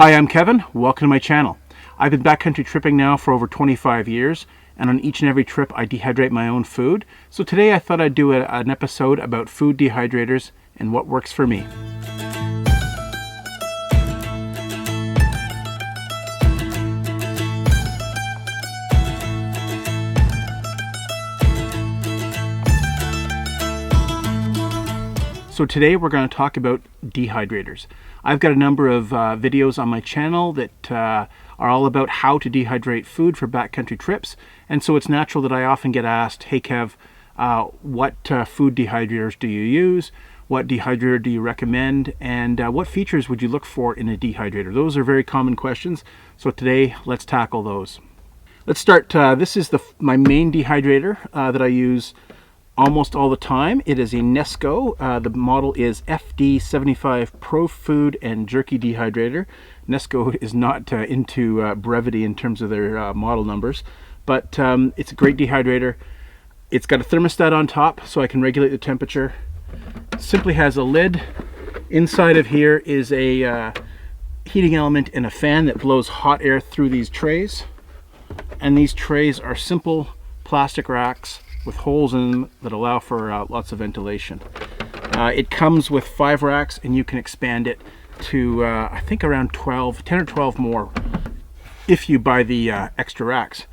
Hi, I'm Kevin. Welcome to my channel. I've been backcountry tripping now for over 25 years, and on each and every trip I dehydrate my own food. So today I thought I'd do an episode about food dehydrators and what works for me. So today we're going to talk about dehydrators. I've got a number of videos on my channel that are all about how to dehydrate food for backcountry trips, and so it's natural that I often get asked, hey Kev, what food dehydrators do you use? What dehydrator do you recommend? And what features would you look for in a dehydrator? Those are very common questions, so today let's tackle those. Let's start, this is my main dehydrator that I use almost all the time. It is a Nesco. The model is FD75 Pro Food and Jerky Dehydrator. Nesco is not into brevity in terms of their model numbers, but it's a great dehydrator. It's got a thermostat on top so I can regulate the temperature. It simply has a lid. Inside of here is a heating element and a fan that blows hot air through these trays. And these trays are simple plastic racks with holes in them that allow for lots of ventilation. It comes with 5 racks, and you can expand it to I think around 10 or 12 more if you buy the extra racks.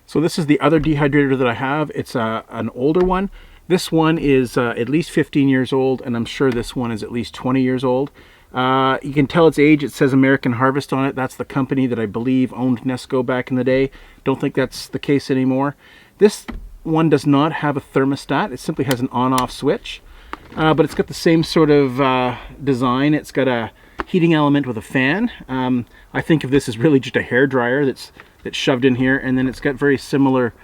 So this is the other dehydrator that I have. It's an older one. This one is at least 15 years old, and I'm sure this one is at least 20 years old. You can tell its age. It says American Harvest on it. That's the company that I believe owned Nesco back in the day. Don't think that's the case anymore. This one does not have a thermostat. It simply has an on-off switch, but it's got the same sort of design. It's got a heating element with a fan. I think of this as really just a hair dryer that's shoved in here, and then it's got very similar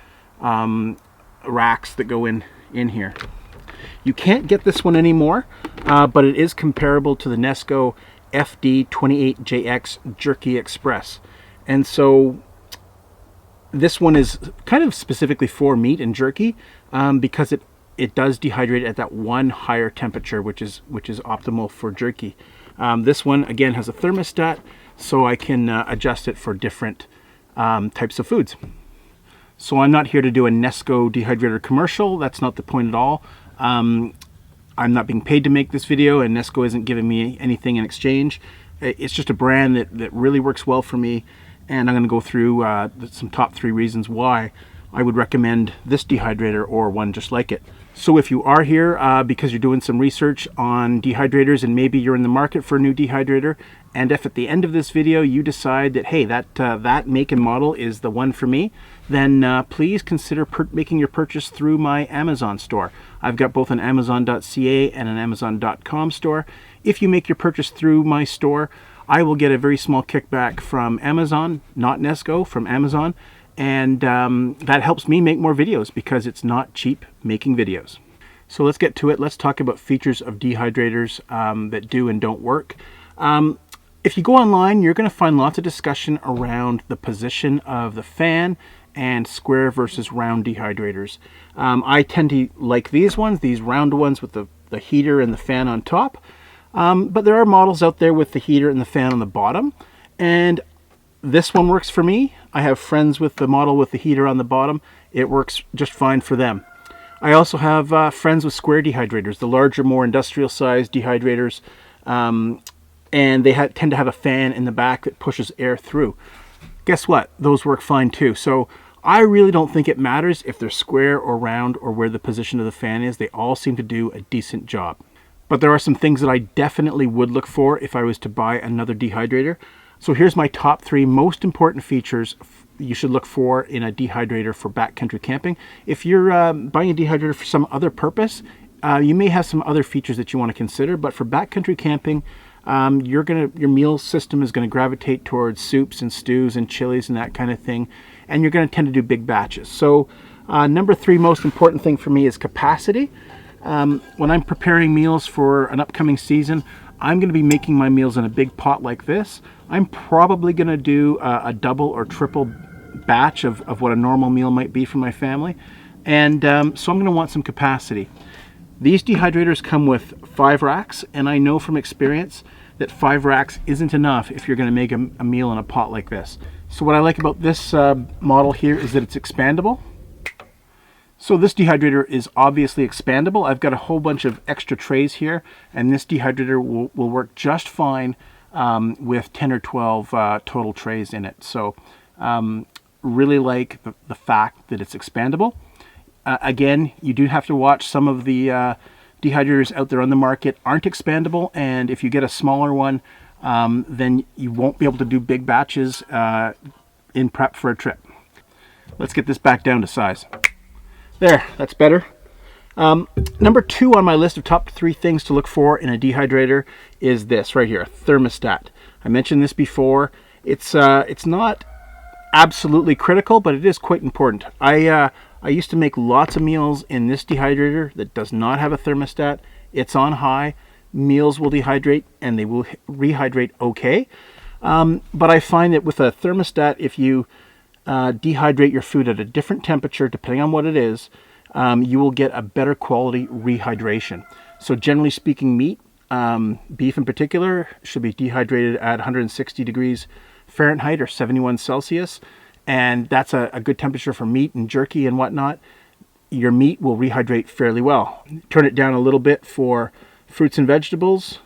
racks that go in here. You can't get this one anymore, but it is comparable to the Nesco FD28JX Jerky Express, and so this one is kind of specifically for meat and jerky because it does dehydrate at that one higher temperature, which is optimal for jerky. This one again has a thermostat, so I can adjust it for different types of foods. So I'm not here to do a Nesco dehydrator commercial. That's not the point at all. I'm not being paid to make this video, and Nesco isn't giving me anything in exchange. It's just a brand that really works well for me. And I'm going to go through some top 3 reasons why I would recommend this dehydrator or one just like it. So if you are here because you're doing some research on dehydrators and maybe you're in the market for a new dehydrator, and if at the end of this video you decide that, hey, that make and model is the one for me, then please consider making your purchase through my Amazon store. I've got both an Amazon.ca and an Amazon.com store. If you make your purchase through my store, I will get a very small kickback from Amazon, not Nesco, from Amazon, and that helps me make more videos because it's not cheap making videos. So let's get to it. Let's talk about features of dehydrators that do and don't work. If you go online, you're going to find lots of discussion around the position of the fan and square versus round dehydrators. I tend to like these ones, these round ones with the heater and the fan on top. But there are models out there with the heater and the fan on the bottom, and this one works for me. I have friends with the model with the heater on the bottom. It works just fine for them. I also have friends with square dehydrators, the larger, more industrial sized dehydrators, and they tend to have a fan in the back that pushes air through. Guess what? Those work fine too. So I really don't think it matters if they're square or round or where the position of the fan is. They all seem to do a decent job. But there are some things that I definitely would look for if I was to buy another dehydrator. So here's my top 3 most important features you should look for in a dehydrator for backcountry camping. If you're buying a dehydrator for some other purpose, you may have some other features that you want to consider. But for backcountry camping, your meal system is going to gravitate towards soups and stews and chilies and that kind of thing, and you're going to tend to do big batches. So number 3 most important thing for me is capacity. When I'm preparing meals for an upcoming season, I'm going to be making my meals in a big pot like this. I'm probably going to do a double or triple batch of what a normal meal might be for my family. And so I'm going to want some capacity. These dehydrators come with 5 racks, and I know from experience that 5 racks isn't enough if you're going to make a meal in a pot like this. So what I like about this model here is that it's expandable. So this dehydrator is obviously expandable. I've got a whole bunch of extra trays here, and this dehydrator will work just fine with 10 or 12 total trays in it. So really like the fact that it's expandable. Again, you do have to watch some of the dehydrators out there on the market aren't expandable, and if you get a smaller one, then you won't be able to do big batches in prep for a trip. Let's get this back down to size. There, that's better. Number 2 on my list of top 3 things to look for in a dehydrator is this right here, a thermostat. I mentioned this before. It's not absolutely critical, but it is quite important. I used to make lots of meals in this dehydrator that does not have a thermostat. It's on high. Meals will dehydrate and they will rehydrate okay. But I find that with a thermostat, if you dehydrate your food at a different temperature, depending on what it is, you will get a better quality rehydration. So generally speaking, meat, beef in particular, should be dehydrated at 160 degrees Fahrenheit or 71 Celsius. And that's a good temperature for meat and jerky and whatnot. Your meat will rehydrate fairly well. Turn it down a little bit for fruits and vegetables,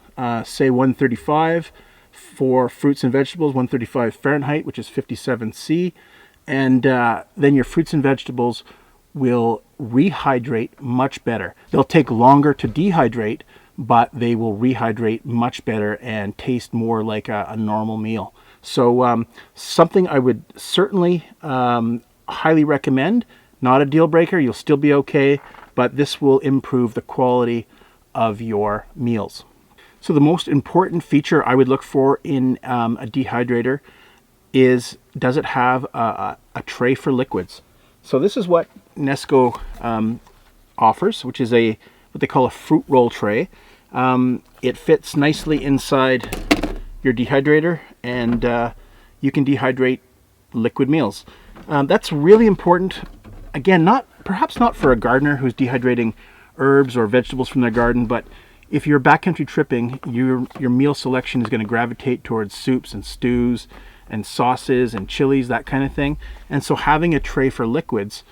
say 135. For fruits and vegetables, 135 Fahrenheit, which is 57 C. And then your fruits and vegetables will rehydrate much better. They'll take longer to dehydrate, but they will rehydrate much better and taste more like a normal meal. So something I would certainly highly recommend. Not a deal breaker, you'll still be okay, but this will improve the quality of your meals. So the most important feature I would look for in a dehydrator is, does it have a tray for liquids? So this is what Nesco offers, which is what they call a fruit roll tray. It fits nicely inside your dehydrator, and you can dehydrate liquid meals. That's really important. Again, perhaps not for a gardener who's dehydrating herbs or vegetables from their garden, but if you're backcountry tripping, your meal selection is going to gravitate towards soups and stews and sauces and chilies, that kind of thing. And so having a tray for liquids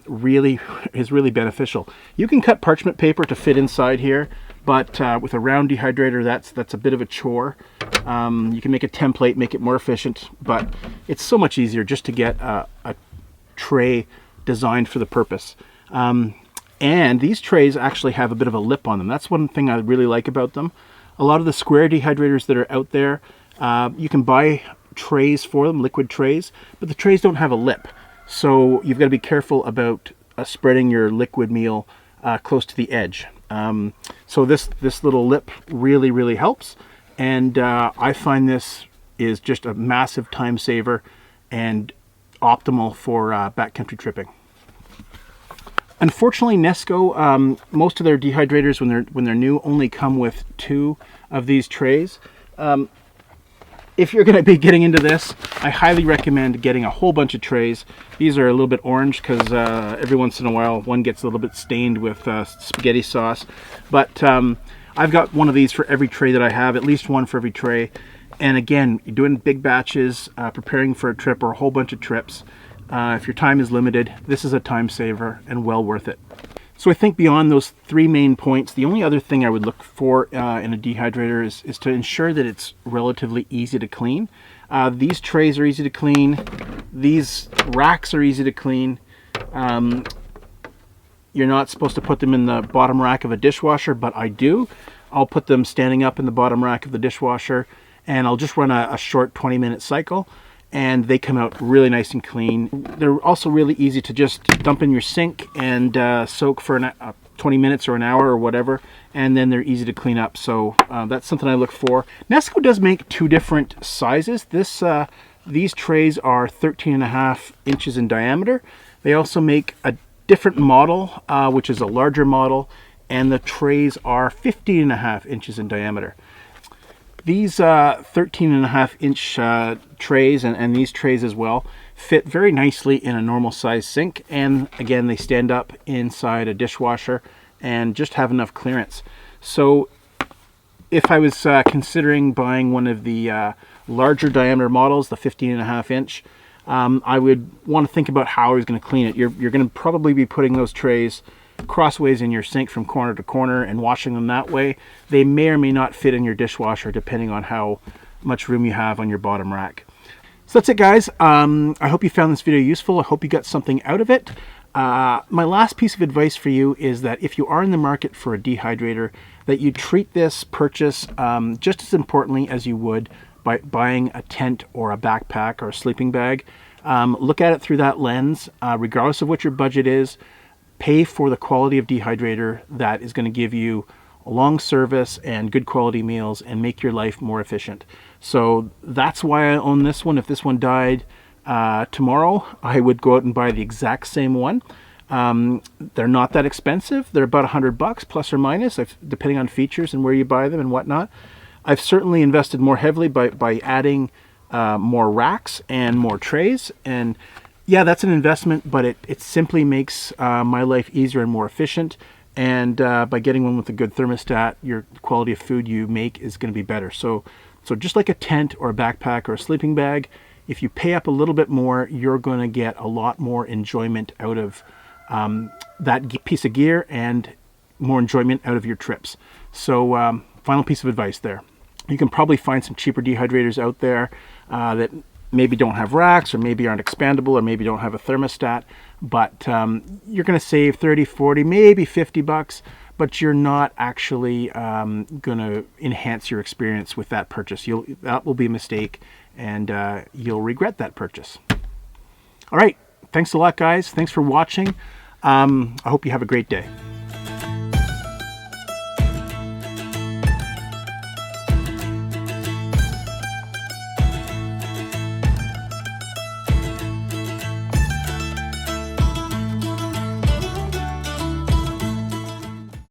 really is really beneficial. You can cut parchment paper to fit inside here, but with a round dehydrator, that's a bit of a chore. You can make a template, make it more efficient, but it's so much easier just to get a tray designed for the purpose. And these trays actually have a bit of a lip on them. That's one thing I really like about them. A lot of the square dehydrators that are out there, you can buy trays for them, liquid trays, but the trays don't have a lip. So you've got to be careful about spreading your liquid meal close to the edge. So this little lip really, really helps. And I find this is just a massive time saver and optimal for backcountry tripping. Unfortunately, Nesco, most of their dehydrators when they're new only come with 2 of these trays. If you're going to be getting into this, I highly recommend getting a whole bunch of trays. These are a little bit orange because every once in a while one gets a little bit stained with spaghetti sauce. But I've got one of these for every tray that I have, at least one for every tray. And again, you're doing big batches, preparing for a trip or a whole bunch of trips. If your time is limited, this is a time saver and well worth it. So I think beyond those 3 main points, the only other thing I would look for in a dehydrator is to ensure that it's relatively easy to clean. These trays are easy to clean. These racks are easy to clean. You're not supposed to put them in the bottom rack of a dishwasher, but I do. I'll put them standing up in the bottom rack of the dishwasher, and I'll just run a short 20-minute cycle, and they come out really nice and clean. They're also really easy to just dump in your sink and soak for 20 minutes or an hour or whatever, and then they're easy to clean up. So that's something I look for. Nesco does make 2 different sizes. These trays are 13.5 inches in diameter. They also make a different model, which is a larger model, and the trays are 15.5 inches in diameter. These 13.5 inch trays and these trays as well fit very nicely in a normal size sink, and again they stand up inside a dishwasher and just have enough clearance. So if I was considering buying one of the larger diameter models, the 15.5 inch, I would want to think about how I was going to clean it. You're going to probably be putting those trays crossways in your sink from corner to corner and washing them that way. They may or may not fit in your dishwasher depending on how much room you have on your bottom rack. So that's it, guys. I hope you found this video useful. I hope you got something out of it. My last piece of advice for you is that if you are in the market for a dehydrator, that you treat this purchase just as importantly as you would by buying a tent or a backpack or a sleeping bag. Look at it through that lens, regardless of what your budget is. Pay for the quality of dehydrator that is going to give you a long service and good quality meals and make your life more efficient. So that's why I own this one. If this one died tomorrow, I would go out and buy the exact same one. They're not that expensive. They're about $100 plus or minus, depending on features and where you buy them and whatnot. I've certainly invested more heavily by adding more racks and more trays. And yeah, that's an investment, but it simply makes my life easier and more efficient. And by getting one with a good thermostat, your quality of food you make is going to be better. So just like a tent or a backpack or a sleeping bag, if you pay up a little bit more, you're going to get a lot more enjoyment out of that piece of gear and more enjoyment out of your trips. So final piece of advice there. You can probably find some cheaper dehydrators out there that maybe don't have racks or maybe aren't expandable or maybe don't have a thermostat, but you're going to save 30, 40, maybe $50, but you're not actually going to enhance your experience with that purchase. That will be a mistake, and you'll regret that purchase. All right. Thanks a lot, guys. Thanks for watching. I hope you have a great day.